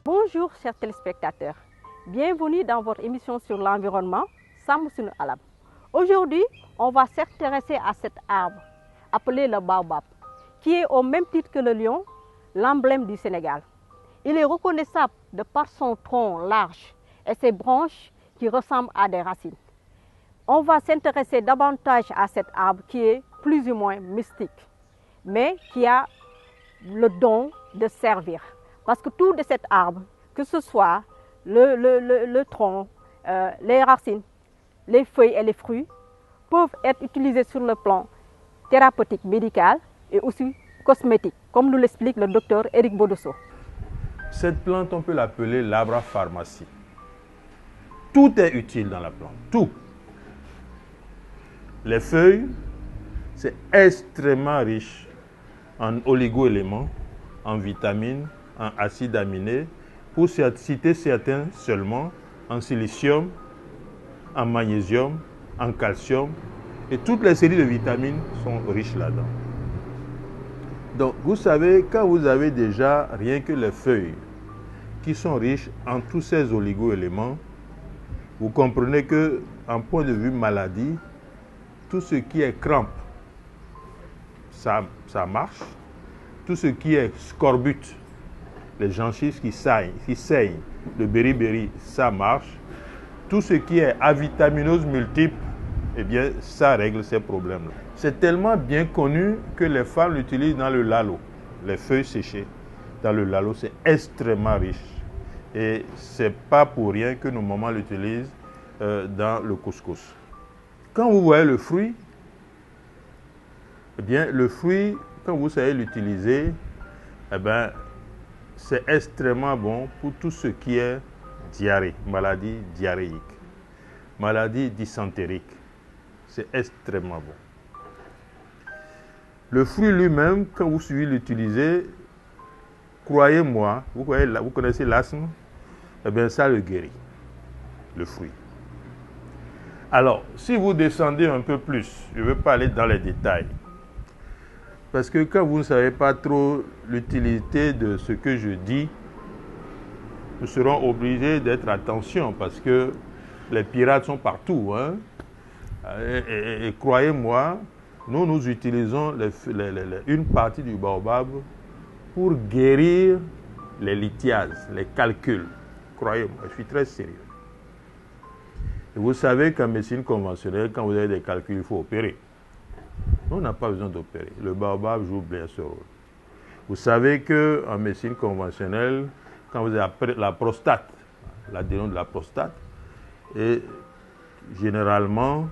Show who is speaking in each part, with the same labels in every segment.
Speaker 1: Bonjour chers téléspectateurs, bienvenue dans votre émission sur l'environnement Sàmm Sunu Alam. Aujourd'hui, on va s'intéresser à cet arbre appelé le baobab, qui est au même titre que le lion, l'emblème du Sénégal. Il est reconnaissable de par son tronc large et ses branches qui ressemblent à des racines. On va s'intéresser davantage à cet arbre qui est plus ou moins mystique, mais qui a le don de servir. Parce que tout de cet arbre, que ce soit le tronc, les racines, les feuilles et les fruits, peuvent être utilisés sur le plan thérapeutique, médical et aussi cosmétique, comme nous l'explique le docteur Éric Bodosso.
Speaker 2: Cette plante, on peut l'appeler l'arbre à pharmacie. Tout est utile dans la plante, tout. Les feuilles, c'est extrêmement riche en oligo-éléments, en vitamines, en acides aminés, pour citer certains seulement, en silicium, en magnésium, en calcium, et toutes les séries de vitamines sont riches là-dedans. Donc, vous savez, quand vous avez déjà rien que les feuilles qui sont riches en tous ces oligo-éléments, vous comprenez que, en point de vue maladie, tout ce qui est crampe, ça marche. Tout ce qui est scorbut, les gencives qui saignent, le beriberi, ça marche. Tout ce qui est avitaminose multiple, eh bien, ça règle ces problèmes-là. C'est tellement bien connu que les femmes l'utilisent dans le lalo, les feuilles séchées. Dans le lalo, c'est extrêmement riche. Et ce n'est pas pour rien que nos mamans l'utilisent dans le couscous. Quand vous voyez le fruit, eh bien, le fruit, quand vous savez l'utiliser, eh bien, c'est extrêmement bon pour tout ce qui est diarrhée, maladie diarrhéique, maladie dysentérique. C'est extrêmement bon. Le fruit lui-même, quand vous suivez l'utiliser, croyez-moi, vous connaissez l'asthme, eh bien, ça le guérit, le fruit. Alors, si vous descendez un peu plus, je ne veux pas aller dans les détails, parce que quand vous ne savez pas trop l'utilité de ce que je dis, nous serons obligés d'être attention parce que les pirates sont partout. Hein? Et croyez-moi, nous utilisons une partie du baobab pour guérir les lithiases, les calculs. Croyez-moi, je suis très sérieux. Et vous savez qu'en médecine conventionnelle, quand vous avez des calculs, il faut opérer. On n'a pas besoin d'opérer. Le baobab joue bien ce rôle. Vous savez qu'en médecine conventionnelle, quand vous avez la prostate, l'adénome de la prostate, et généralement,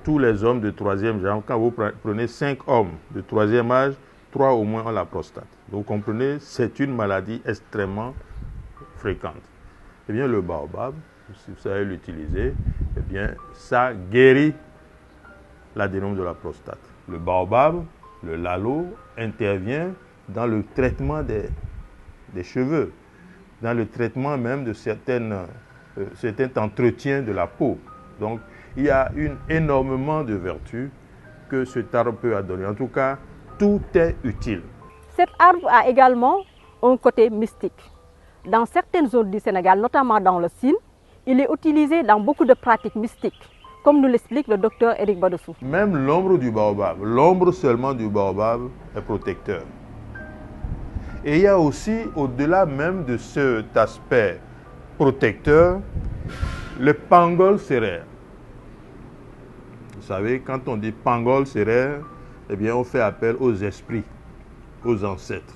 Speaker 2: tous les hommes de troisième genre, quand vous prenez 5 hommes de troisième âge, 3 au moins ont la prostate. Donc, vous comprenez, c'est une maladie extrêmement fréquente. Eh bien, le baobab, si vous savez l'utiliser, eh bien, ça guérit l'adénome de la prostate. Le baobab, le lalo, intervient dans le traitement des cheveux, dans le traitement même de certains entretiens de la peau. Donc, il y a énormément de vertus que cet arbre peut donner. En tout cas, tout est utile.
Speaker 1: Cet arbre a également un côté mystique. Dans certaines zones du Sénégal, notamment dans le Sine, il est utilisé dans beaucoup de pratiques mystiques, comme nous l'explique le docteur Éric Bodosso.
Speaker 2: Même l'ombre du baobab, l'ombre seulement du baobab est protecteur. Et il y a aussi, au-delà même de cet aspect protecteur, le pangol céraire. Vous savez, quand on dit pangol céraire, eh bien, on fait appel aux esprits, aux ancêtres.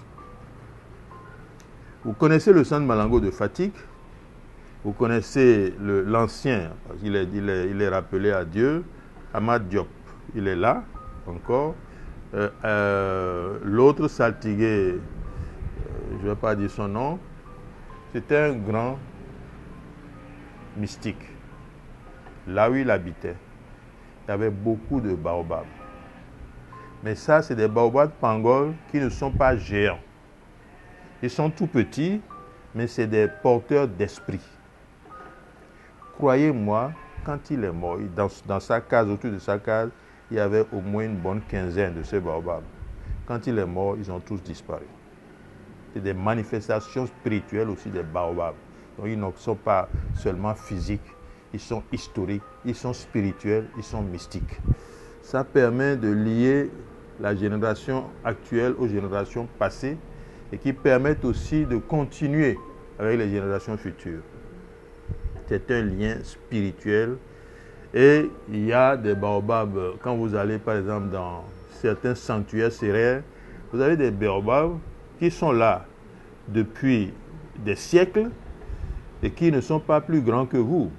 Speaker 2: Vous connaissez le Sant Malango de Fatick. Vous connaissez l'ancien, parce qu'il est rappelé à Dieu, Amad Diop. Il est là, encore. L'autre saltigué, je ne vais pas dire son nom, c'était un grand mystique. Là où il habitait, il y avait beaucoup de baobabs. Mais ça, c'est des baobabs pangol qui ne sont pas géants. Ils sont tout petits, mais c'est des porteurs d'esprit. Croyez-moi, quand il est mort, dans sa case, autour de sa case, il y avait au moins une bonne quinzaine de ces baobabs. Quand il est mort, ils ont tous disparu. c'est des manifestations spirituelles aussi des baobabs. Donc ils ne sont pas seulement physiques, ils sont historiques, ils sont spirituels, ils sont mystiques. Ça permet de lier la génération actuelle aux générations passées et qui permettent aussi de continuer avec les générations futures. C'est un lien spirituel et il y a des baobabs. Quand vous allez par exemple dans certains sanctuaires sérères, vous avez des baobabs qui sont là depuis des siècles et qui ne sont pas plus grands que vous,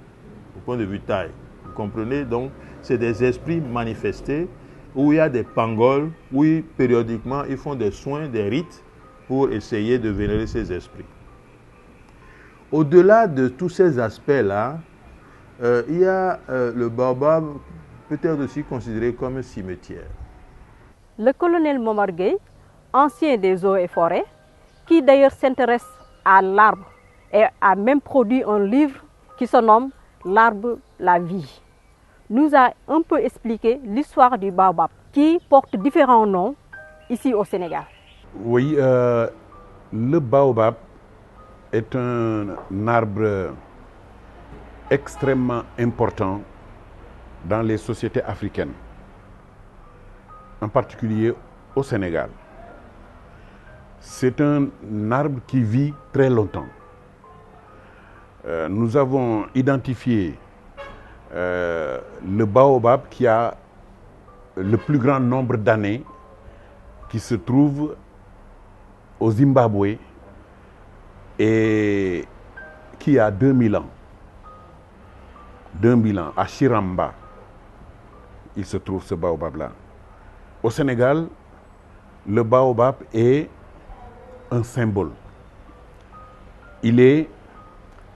Speaker 2: au point de vue taille. Vous comprenez? Donc, c'est des esprits manifestés où il y a des pangols, où périodiquement ils font des soins, des rites pour essayer de vénérer ces esprits. Au-delà de tous ces aspects-là, il y a le baobab peut-être aussi considéré comme un cimetière.
Speaker 1: Le colonel Momar Gueye, ancien des eaux et forêts, qui d'ailleurs s'intéresse à l'arbre et a même produit un livre qui se nomme L'arbre, la vie, nous a un peu expliqué l'histoire du baobab qui porte différents noms ici au Sénégal.
Speaker 3: Oui, le baobab est un arbre extrêmement important dans les sociétés africaines, en particulier au Sénégal. C'est un arbre qui vit très longtemps. Nous avons identifié le baobab qui a le plus grand nombre d'années, qui se trouve au Zimbabwe et qui a 2000 ans. 2000 ans, à Chiramba, il se trouve ce baobab-là. Au Sénégal, le baobab est un symbole. Il est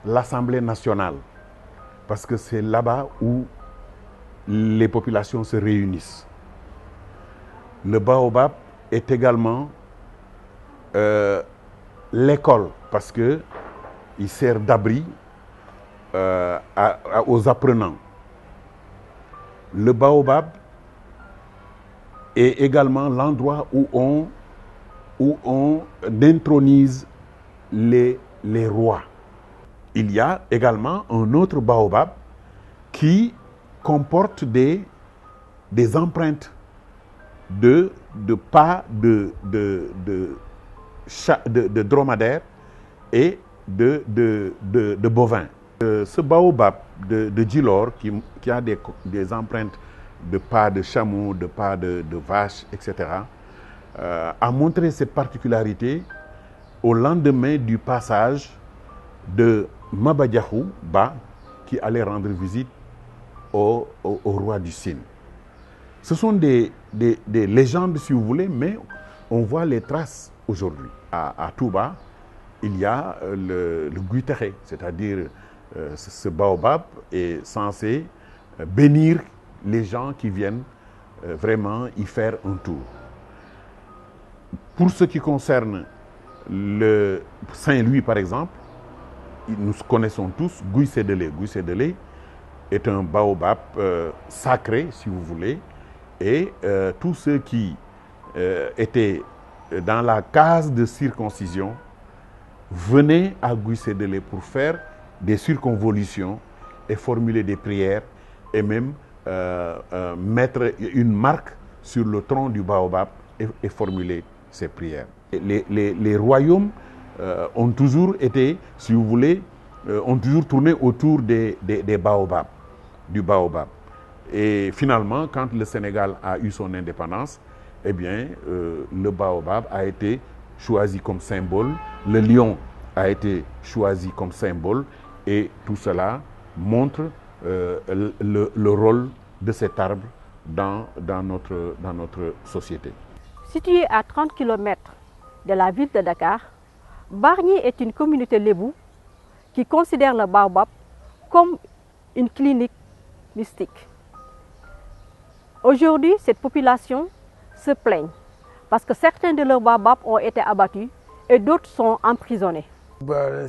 Speaker 3: l'Assemblée nationale, parce que c'est là-bas où les populations se réunissent. Le baobab est également l'école, parce qu'il sert d'abri aux apprenants. Le baobab est également l'endroit où on intronise les rois. Il y a également un autre baobab qui comporte des empreintes de pas de dromadaires et de bovins. Ce baobab de Djilor qui a des empreintes de pas de chameau, de pas de vache, etc., a montré cette particularité au lendemain du passage de Maba Diakhou Ba, qui allait rendre visite au roi du Sine. Ce sont des légendes, si vous voulez, mais on voit les traces aujourd'hui. À Touba, il y a le Guitare, c'est-à-dire ce baobab est censé bénir les gens qui viennent vraiment y faire un tour. Pour ce qui concerne le Saint-Louis, par exemple, nous connaissons tous Guy Sédélé. Guy Sédélé est un baobab sacré, si vous voulez, et tous ceux qui étaient dans la case de circoncision venaient à Guy Sédélé pour faire des circonvolutions et formuler des prières et même mettre une marque sur le tronc du baobab et formuler ces prières. Les royaumes ont toujours été, si vous voulez, ont toujours tourné autour des baobabs, du baobab. Et finalement, quand le Sénégal a eu son indépendance, eh bien, le baobab a été choisi comme symbole, le lion a été choisi comme symbole, et tout cela montre le rôle de cet arbre dans notre société.
Speaker 1: Situé à 30 km de la ville de Dakar, Bargny est une communauté lébou qui considère le baobab comme une clinique mystique. Aujourd'hui, cette population se plaigne parce que certains de leurs baobabs ont été abattus et d'autres sont emprisonnés.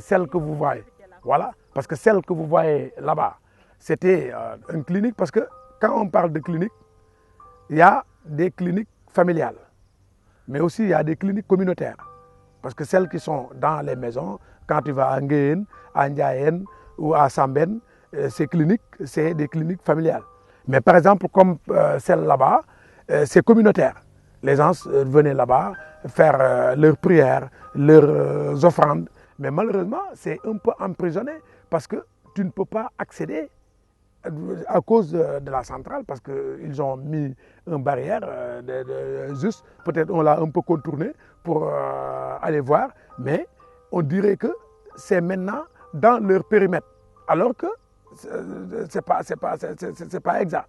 Speaker 4: Celle que vous voyez, voilà, parce que celle que vous voyez là-bas, c'était une clinique, parce que quand on parle de clinique, il y a des cliniques familiales, mais aussi il y a des cliniques communautaires. Parce que celles qui sont dans les maisons, quand tu vas à Nguyen, à Ndiayen ou à Samben, ces cliniques, c'est des cliniques familiales. Mais par exemple, comme celle là-bas, c'est communautaire. Les gens venaient là-bas faire leurs prières, leurs offrandes. Mais malheureusement, c'est un peu emprisonné parce que tu ne peux pas accéder à cause de la centrale, parce qu'ils ont mis une barrière, juste, peut-être on l'a un peu contourné pour aller voir, mais on dirait que c'est maintenant dans leur périmètre, alors que c'est pas exact.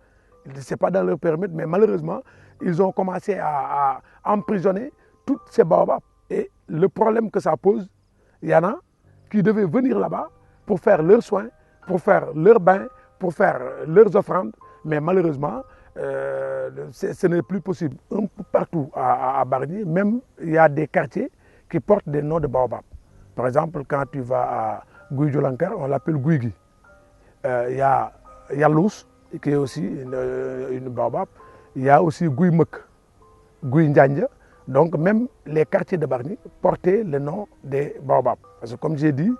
Speaker 4: C'est pas dans leur périmètre, mais malheureusement, ils ont commencé à emprisonner toutes ces baobabs. Et le problème que ça pose, il y en a qui devaient venir là-bas pour faire leurs soins, pour faire leurs bains, pour faire leurs offrandes, mais malheureusement, ce n'est plus possible. Un peu partout à Bargny, même il y a des quartiers qui portent des noms de baobab. Par exemple, quand tu vas à Guy-Jolankar, on l'appelle Guigui. Il y a Yalous, qui est aussi une baobab. Il y a aussi Guy-Mek, Guy-Ndjanja. Donc même les quartiers de Bargny portaient le nom des baobabs. Parce que comme j'ai dit,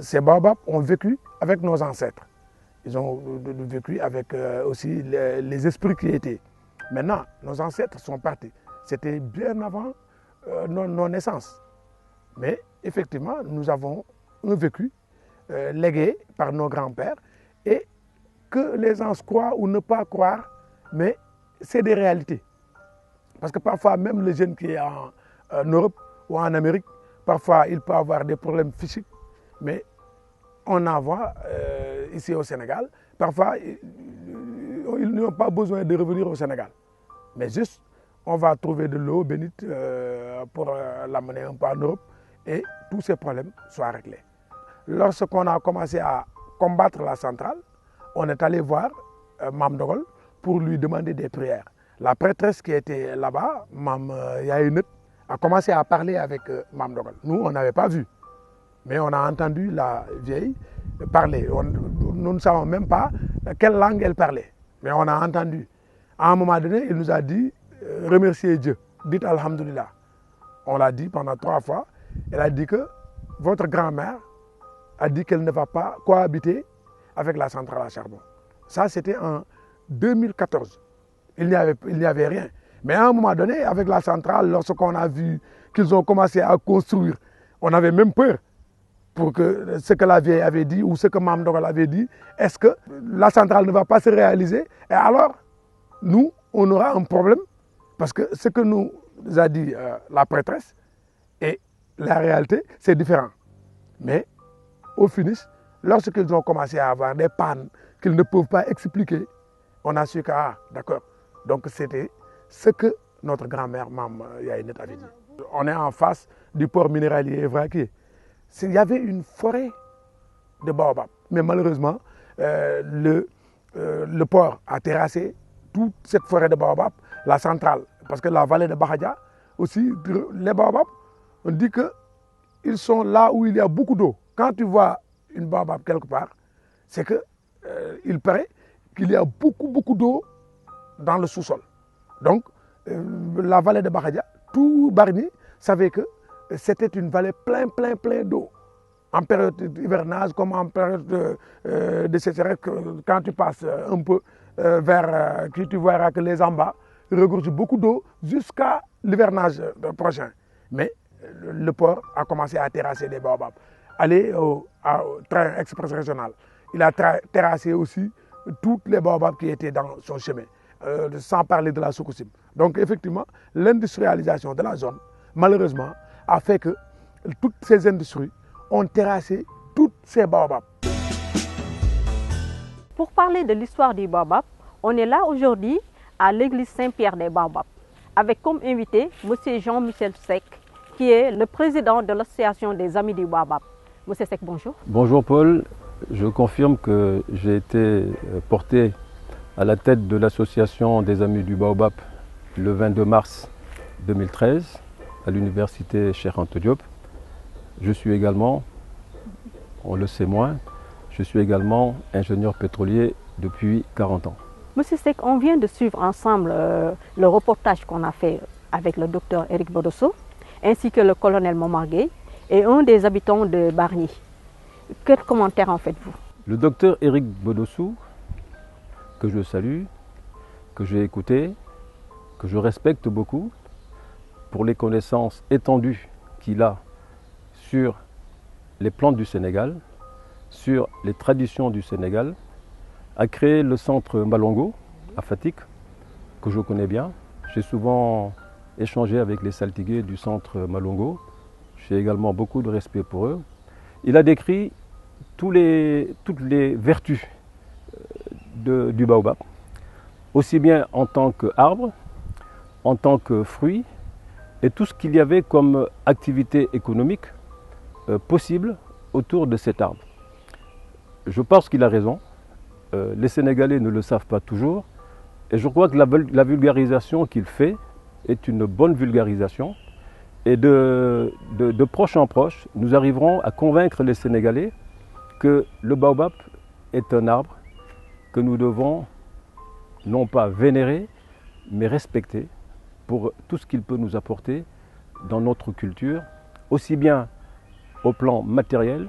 Speaker 4: ces baobabs ont vécu avec nos ancêtres. Ils ont vécu avec aussi les esprits qui étaient. Maintenant, nos ancêtres sont partis. C'était bien avant nos naissances. Mais effectivement, nous avons un vécu légué par nos grands-pères et que les gens croient ou ne pas croire, mais c'est des réalités. Parce que parfois, même le jeune qui est en Europe ou en Amérique, parfois il peut avoir des problèmes physiques, mais on en voit ici au Sénégal. Parfois, ils n'ont pas besoin de revenir au Sénégal. Mais juste, on va trouver de l'eau bénite pour l'amener un peu en Europe et tous ces problèmes soient réglés. Lorsqu'on a commencé à combattre la centrale, on est allé voir Mam Dogol pour lui demander des prières. La prêtresse qui était là-bas, Mam Yaïnet, a commencé à parler avec Mam Dogol. Nous, on n'avait pas vu. Mais on a entendu la vieille parler. Nous ne savons même pas quelle langue elle parlait. Mais on a entendu. À un moment donné, il nous a dit remerciez Dieu. Dites Alhamdulillah. On l'a dit pendant 3 fois. Elle a dit que votre grand-mère a dit qu'elle ne va pas cohabiter avec la centrale à charbon. Ça, c'était en 2014. Il n'y avait rien. Mais à un moment donné, avec la centrale, lorsqu'on a vu qu'ils ont commencé à construire, on avait même peur pour que ce que la vieille avait dit ou ce que Mam Dogol avait dit, est-ce que la centrale ne va pas se réaliser? Et alors, nous, on aura un problème parce que ce que nous a dit la prêtresse et la réalité, c'est différent. Mais au finish, lorsqu'ils ont commencé à avoir des pannes qu'ils ne peuvent pas expliquer, on a su que, ah, d'accord. Donc c'était ce que notre grand-mère, Mam Yaïnet, avait dit. On est en face du port minéralier Evraquier. Il y avait une forêt de baobab. Mais malheureusement, le port a terrassé toute cette forêt de baobab, la centrale. Parce que la vallée de Bahadja, aussi, les baobabs, on dit qu'ils sont là où il y a beaucoup d'eau. Quand tu vois une baobab quelque part, c'est qu'il paraît qu'il y a beaucoup d'eau dans le sous-sol. Donc, la vallée de Bahadja, tout Bargny savait que c'était une vallée plein d'eau. En période d'hivernage comme en période de sécheresse, quand tu passes un peu vers, tu verras que les embas regorgent beaucoup d'eau jusqu'à l'hivernage prochain. Mais le port a commencé à terrasser les baobabs. Aller au train express régional, il a terrassé aussi toutes les baobabs qui étaient dans son chemin, sans parler de la Sococim. Donc effectivement, l'industrialisation de la zone, malheureusement, a fait que toutes ces industries ont terrassé toutes ces baobabs.
Speaker 1: Pour parler de l'histoire du baobab, on est là aujourd'hui à l'église Saint-Pierre des Baobabs, avec comme invité M. Jean-Michel Seck, qui est le président de l'association des Amis du Baobab. M. Seck, bonjour.
Speaker 5: Bonjour Paul, je confirme que j'ai été porté à la tête de l'association des Amis du Baobab le 22 mars 2013 à l'université Cheikh Anta Diop. Je suis également, on le sait moins, je suis également ingénieur pétrolier depuis 40 ans.
Speaker 1: Monsieur Seck, on vient de suivre ensemble le reportage qu'on a fait avec le docteur Eric Bodosso. ainsi que le colonel Momar Gueye et un des habitants de Bargny. Quel commentaire en faites-vous?
Speaker 5: Le docteur Éric Bodossou, que je salue, que j'ai écouté, que je respecte beaucoup, pour les connaissances étendues qu'il a sur les plantes du Sénégal, sur les traditions du Sénégal, a créé le centre Malongo à Fatick, que je connais bien. J'ai souvent échangé avec les saltigués du centre Malongo. J'ai également beaucoup de respect pour eux. Il a décrit toutes les vertus du baobab, aussi bien en tant qu'arbre, en tant que fruit, et tout ce qu'il y avait comme activité économique possible autour de cet arbre. Je pense qu'il a raison. Les Sénégalais ne le savent pas toujours. Et je crois que la vulgarisation qu'il fait est une bonne vulgarisation. Et de proche en proche, nous arriverons à convaincre les Sénégalais que le baobab est un arbre que nous devons non pas vénérer, mais respecter pour tout ce qu'il peut nous apporter dans notre culture, aussi bien au plan matériel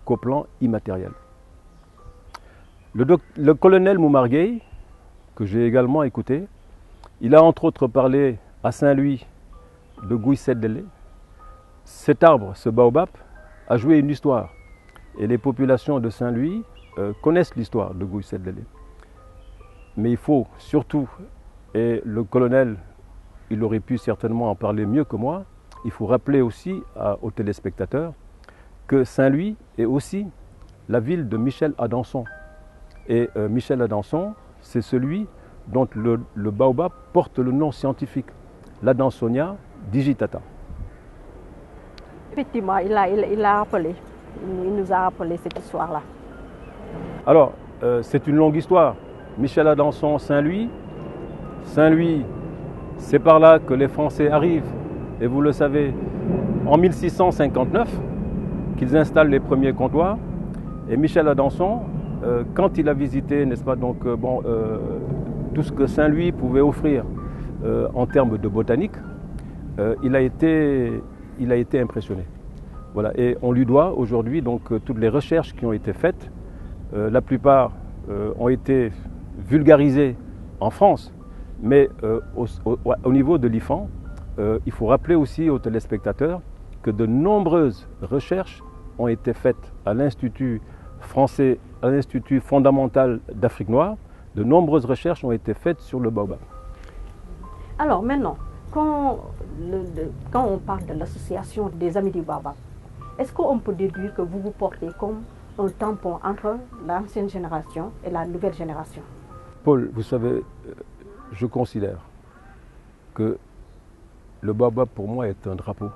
Speaker 5: qu'au plan immatériel. Le colonel Momar Gueye, que j'ai également écouté, il a entre autres parlé à Saint-Louis de Guy Sédélé. Cet arbre, ce baobab, a joué une histoire. Et les populations de Saint-Louis connaissent l'histoire de Guy Sédélé. Mais il faut surtout, et le colonel, il aurait pu certainement en parler mieux que moi, il faut rappeler aussi aux téléspectateurs que Saint-Louis est aussi la ville de Michel Adanson. Et Michel Adanson, c'est celui dont le baobab porte le nom scientifique, l'Adansonia digitata.
Speaker 1: Effectivement, il nous a rappelé cette histoire-là.
Speaker 5: Alors, c'est une longue histoire. Michel Adanson, Saint-Louis. Saint-Louis, c'est par là que les Français arrivent, et vous le savez, en 1659, qu'ils installent les premiers comptoirs. Et Michel Adanson, quand il a visité, n'est-ce pas, donc, tout ce que Saint-Louis pouvait offrir en termes de botanique, il a été impressionné. Voilà. Et on lui doit aujourd'hui donc toutes les recherches qui ont été faites. La plupart ont été vulgarisées en France, mais au niveau de l'IFAN, il faut rappeler aussi aux téléspectateurs que de nombreuses recherches ont été faites à l'Institut français, à l'Institut fondamental d'Afrique noire. De nombreuses recherches ont été faites sur le baobab.
Speaker 1: Alors maintenant, quand on parle de l'association des Amis du Baobab, est-ce qu'on peut déduire que vous vous portez comme un tampon entre l'ancienne génération et la nouvelle génération?
Speaker 5: Paul, vous savez, je considère que le baobab pour moi est un drapeau.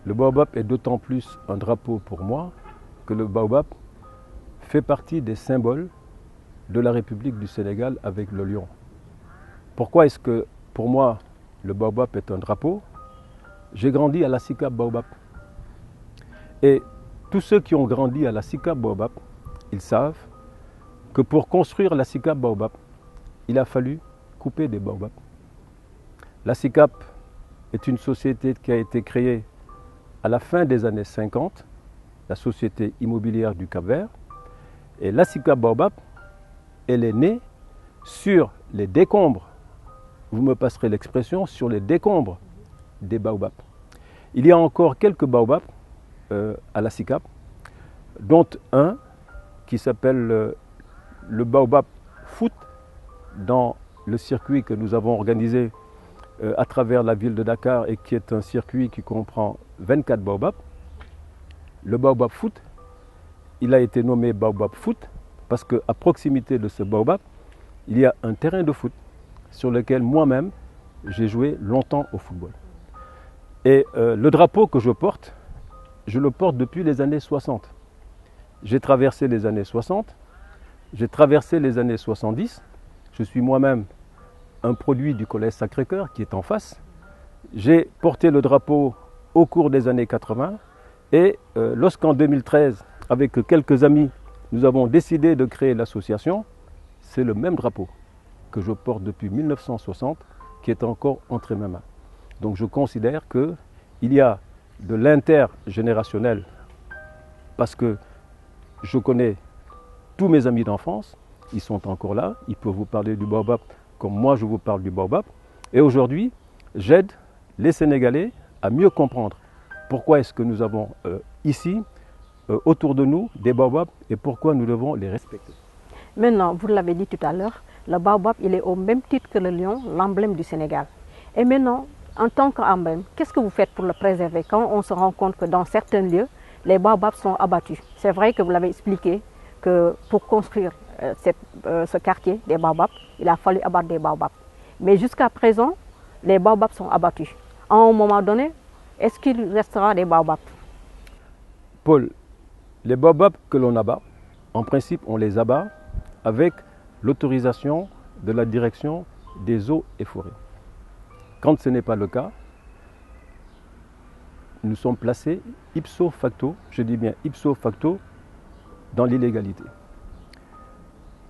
Speaker 5: Le baobab est d'autant plus un drapeau pour moi que le baobab fait partie des symboles de la République du Sénégal avec le lion. Pourquoi est-ce que pour moi le baobab est un drapeau? J'ai grandi à la SICAP Baobab. Et tous ceux qui ont grandi à la SICAP Baobab, ils savent que pour construire la SICAP Baobab, il a fallu couper des baobabs. La SICAP est une société qui a été créée à la fin des années 50, la société immobilière du Cap-Vert. Et la SICAP Baobab, elle est née sur les décombres, vous me passerez l'expression, sur les décombres des baobabs. Il y a encore quelques baobabs à la SICAP, dont un qui s'appelle le baobab foot, dans le circuit que nous avons organisé à travers la ville de Dakar et qui est un circuit qui comprend 24 baobabs. Le baobab foot, il a été nommé baobab foot parce qu'à proximité de ce baobab, il y a un terrain de foot sur lequel moi-même j'ai joué longtemps au football. Et le drapeau que je le porte depuis les années 60. J'ai traversé les années 60, j'ai traversé les années 70. Je suis moi-même un produit du collège Sacré-Cœur qui est en face. J'ai porté le drapeau au cours des années 80 et lorsqu'en 2013, avec quelques amis, nous avons décidé de créer l'association, c'est le même drapeau que je porte depuis 1960 qui est encore entre mes mains. Donc je considère qu'il y a de l'intergénérationnel parce que je connais tous mes amis d'enfance, ils sont encore là, ils peuvent vous parler du baobab comme moi je vous parle du baobab. Et aujourd'hui, j'aide les Sénégalais à mieux comprendre pourquoi est-ce que nous avons ici, autour de nous, des baobabs et pourquoi nous devons les respecter.
Speaker 1: Maintenant, vous l'avez dit tout à l'heure, le baobab, il est au même titre que le lion, l'emblème du Sénégal. Et maintenant, en tant qu'emblème, qu'est-ce que vous faites pour le préserver quand on se rend compte que dans certains lieux, les baobabs sont abattus? C'est vrai que vous l'avez expliqué, que pour construire ce quartier des baobabs, il a fallu abattre des baobabs. Mais jusqu'à présent, les baobabs sont abattus. À un moment donné, est-ce qu'il restera des baobabs?
Speaker 5: Paul, les baobabs que l'on abat, en principe, on les abat avec l'autorisation de la direction des eaux et forêts. Quand ce n'est pas le cas, nous sommes placés ipso facto, je dis bien ipso facto, dans l'illégalité.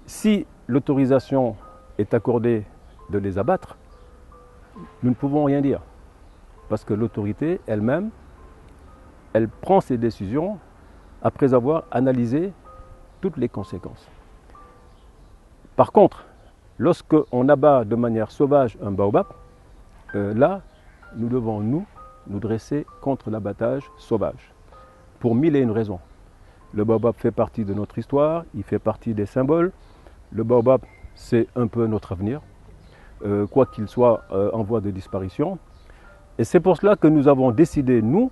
Speaker 5: Si l'autorisation est accordée de les abattre, nous ne pouvons rien dire. Parce que l'autorité elle-même, elle prend ses décisions après avoir analysé toutes les conséquences. Par contre, lorsqu'on abat de manière sauvage un baobab, là, nous devons nous dresser contre l'abattage sauvage. Pour mille et une raisons. Le baobab fait partie de notre histoire, il fait partie des symboles. Le baobab, c'est un peu notre avenir, quoi qu'il soit en voie de disparition. Et c'est pour cela que nous avons décidé, nous,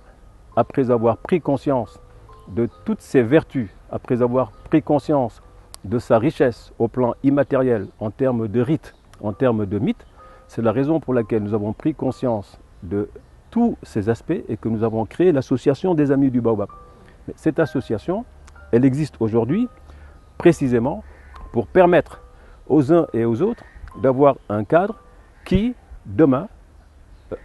Speaker 5: après avoir pris conscience de toutes ses vertus, après avoir pris conscience de sa richesse au plan immatériel, en termes de rites, en termes de mythes, c'est la raison pour laquelle nous avons pris conscience de tous ces aspects et que nous avons créé l'association des Amis du Baobab. Mais cette association, elle existe aujourd'hui précisément pour permettre aux uns et aux autres d'avoir un cadre qui, demain,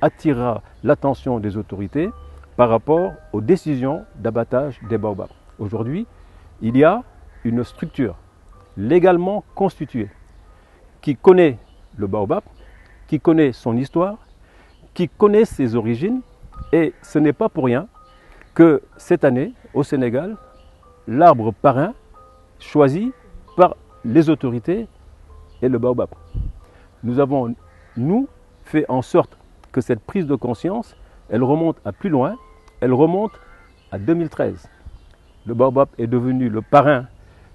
Speaker 5: attirera l'attention des autorités par rapport aux décisions d'abattage des baobabs. Aujourd'hui, il y a une structure légalement constituée qui connaît le baobab, qui connaît son histoire, qui connaît ses origines, et ce n'est pas pour rien que cette année, au Sénégal, l'arbre parrain choisi par les autorités est le baobab. Nous avons, nous, fait en sorte que cette prise de conscience, elle remonte à plus loin, elle remonte à 2013. Le baobab est devenu le parrain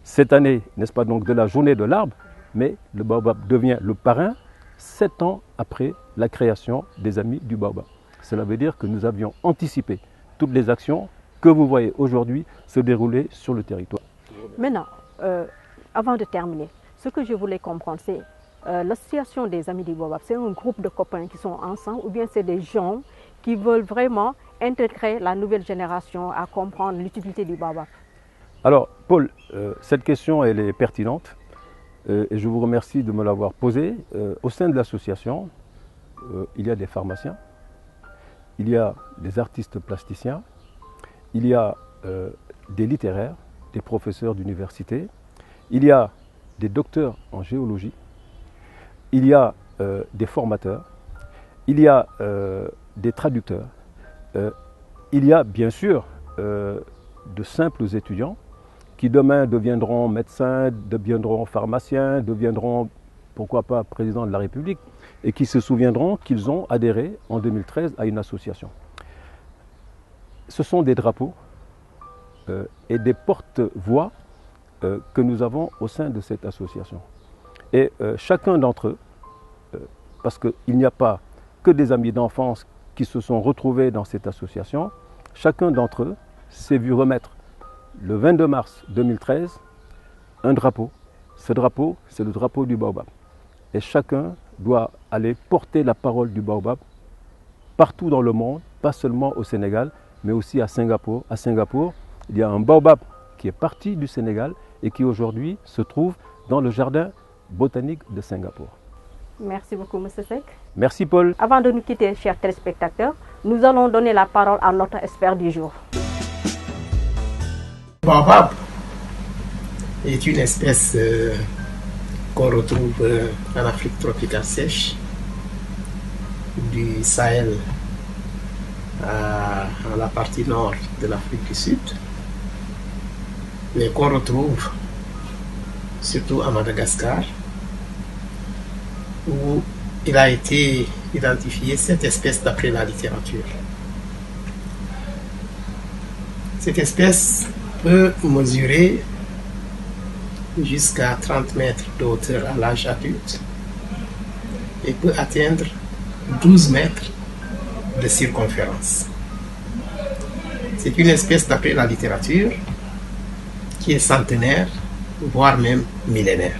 Speaker 5: cette année, n'est-ce pas, donc de la journée de l'arbre, mais le baobab devient le parrain 7 ans après la création des Amis du Baobab. Cela veut dire que nous avions anticipé toutes les actions que vous voyez aujourd'hui se dérouler sur le territoire.
Speaker 1: Maintenant, avant de terminer, ce que je voulais comprendre, c'est l'association des Amis du Baobab, c'est un groupe de copains qui sont ensemble ou bien c'est des gens qui veulent vraiment intégrer la nouvelle génération à comprendre l'utilité du baobab?
Speaker 5: Alors, Paul, cette question elle est pertinente et je vous remercie de me l'avoir posée. Au sein de l'association, il y a des pharmaciens, il y a des artistes plasticiens, il y a des littéraires, des professeurs d'université, il y a des docteurs en géologie, il y a des formateurs, il y a des traducteurs, il y a bien sûr de simples étudiants qui demain deviendront médecins, deviendront pharmaciens, deviendront, pourquoi pas, président de la République, et qui se souviendront qu'ils ont adhéré en 2013 à une association. Ce sont des drapeaux et des porte-voix que nous avons au sein de cette association. Et chacun d'entre eux, parce qu'il n'y a pas que des amis d'enfance qui se sont retrouvés dans cette association, chacun d'entre eux s'est vu remettre le 22 mars 2013 un drapeau. Ce drapeau, c'est le drapeau du baobab. Et chacun doit aller porter la parole du baobab partout dans le monde, pas seulement au Sénégal, mais aussi à Singapour. À Singapour, il y a un baobab qui est parti du Sénégal et qui aujourd'hui se trouve dans le jardin botanique de Singapour.
Speaker 1: Merci beaucoup, M. Seck.
Speaker 5: Merci, Paul.
Speaker 1: Avant de nous quitter, chers téléspectateurs, nous allons donner la parole à notre expert du jour.
Speaker 6: Le baobab est une espèce qu'on retrouve en Afrique tropicale sèche. du Sahel à la partie nord de l'Afrique du Sud, mais qu'on retrouve surtout à Madagascar, où il a été identifié cette espèce d'après la littérature. Cette espèce peut mesurer jusqu'à 30 mètres de hauteur à l'âge adulte et peut atteindre 12 mètres de circonférence. C'est une espèce d'après la littérature qui est centenaire, voire même millénaire.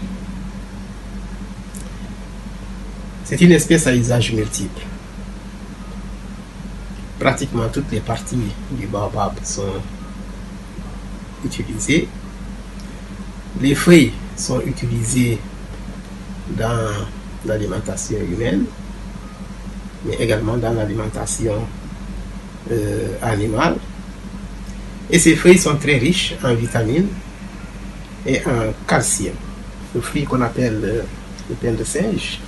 Speaker 6: C'est une espèce à usage multiple. Pratiquement toutes les parties du baobab sont utilisées. Les feuilles sont utilisées dans l'alimentation humaine, mais également dans l'alimentation animale. Et ces feuilles sont très riches en vitamines et en calcium. Le fruit qu'on appelle le pain de singe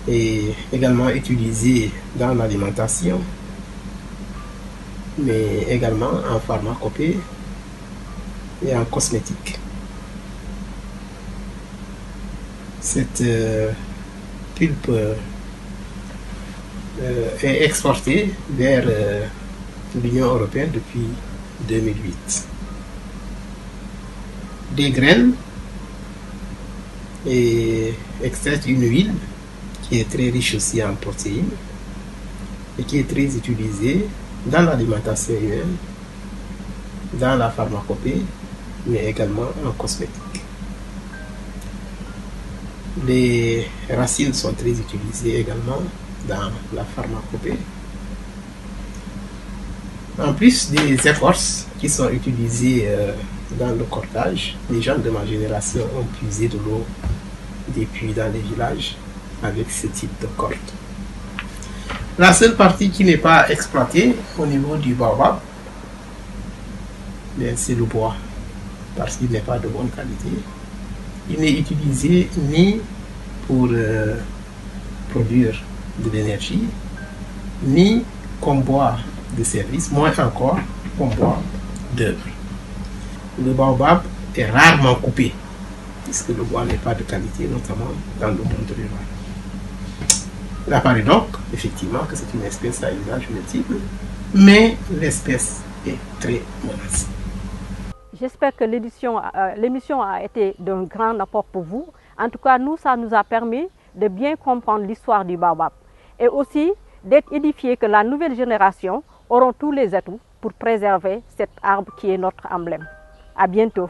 Speaker 6: est également utilisé dans l'alimentation, mais également en pharmacopée et en cosmétique. Cette pulpe est exportée vers l'Union européenne depuis 2008. Des graines et extraite une huile qui est très riche aussi en protéines et qui est très utilisée dans l'alimentation humaine, dans la pharmacopée, mais également en cosmétique. Les racines sont très utilisées également dans la pharmacopée. En plus des écorces qui sont utilisées dans le cordage, les gens de ma génération ont puisé de l'eau des puits dans les villages avec ce type de corde. La seule partie qui n'est pas exploitée au niveau du baobab, c'est le bois, parce qu'il n'est pas de bonne qualité. Il n'est utilisé ni pour produire de l'énergie, ni comme bois de service, moins encore comme bois d'œuvre. Le baobab est rarement coupé, puisque le bois n'est pas de qualité, notamment dans le monde rural. Il apparaît donc, effectivement, que c'est une espèce à usage multiple, mais l'espèce est très menacée.
Speaker 1: J'espère que l'émission a été d'un grand apport pour vous. En tout cas, ça nous a permis de bien comprendre l'histoire du baobab et aussi d'être édifiés que la nouvelle génération auront tous les atouts pour préserver cet arbre qui est notre emblème. À bientôt.